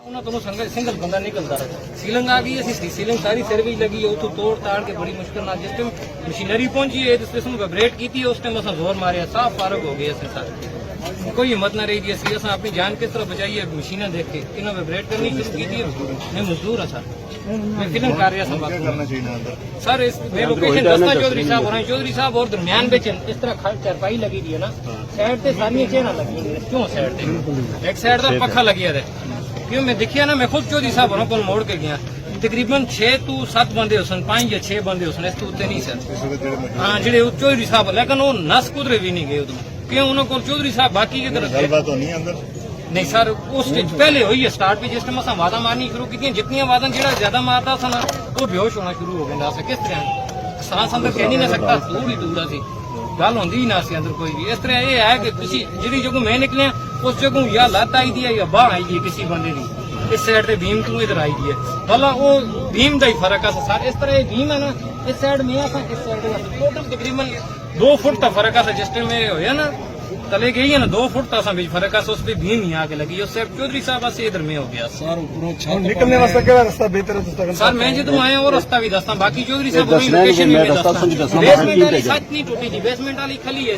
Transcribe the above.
single बंदा निकलता रहा सीलिंग आ गई है सीलिंग सारी सिर भी लगी है उतो तोड़ ताड़ के बड़ी मुश्किल ना जिस टाइम मशीनरी पहुंची है जिस टाइम वाइब्रेट की थी उस टाइम अस जोर मारे साफ फारग हो गए सारे कोई हिम्मत ना रही थी असं अस अपनी जान किस तरह बचाई है मशीनें देख के इन्हें वाइब्रेट करनी शुरू की थी मैं मजदूर है सर मैं फिल्म कर रहा सर इस लोकेशन दस्ता चौधरी साहब और चौधरी साहब और दरम्यान में इस तरह चारपाई लगी थी है ना साइड से सारी चेना लगी क्यों साइड से एक साइड का पखा लगी है क्यों मैं देखिए ना मैं खुद चौधरी साहब होना को मोड़ के गया तकरीबन 6 to 7 बंदे हो 5 या 6 बंदे हो इस उत्ते नहीं सर हाँ जेडे चौधरी साहब लेकिन वो नस कुदरे भी नहीं गए उदों क्यों उन्होंने चौधरी साहब बाकी की तरफ नहीं सर उस पहले हुई है स्टार्ट भी जिस टाइम अस आवाजा मारनी शुरू की जितनी आवाजा जो ज्यादा मारता था ना वो बेहोश होना शुरू हो गया किस तरह सांस अंदर कह नहीं ना सकता दूर ही दूर सी गल होंगी ही ना सी अंदर कोई भी इस तरह यह है कि जी जगह मैं निकलिया उस जगह या लत आई दी है या बाह आई दी है किसी बंदे की इस साइड से भीम तू इधर आई दी है भला वो भीम का ही फर्क है सर इस तरह भीम है ना इस साइड में इस साइड टोटल तकरीबन 2 फुट का फर्क है जिस टाइम में होया ना तले गई है ना 2 फुट का बीच फर्क है उस पर भीम ही आके लगी उस चौधरी साहब से इधर में हो गया निकलने वास्ते क्या रास्ता बेहतर है सर मैं जो आया वो रास्ता भी दस्ता बाकी चौधरी साहब लोकेशन भी दस्ता बेसमेंट वाली छत नहीं टूटी थी बेसमेंट वाली खली है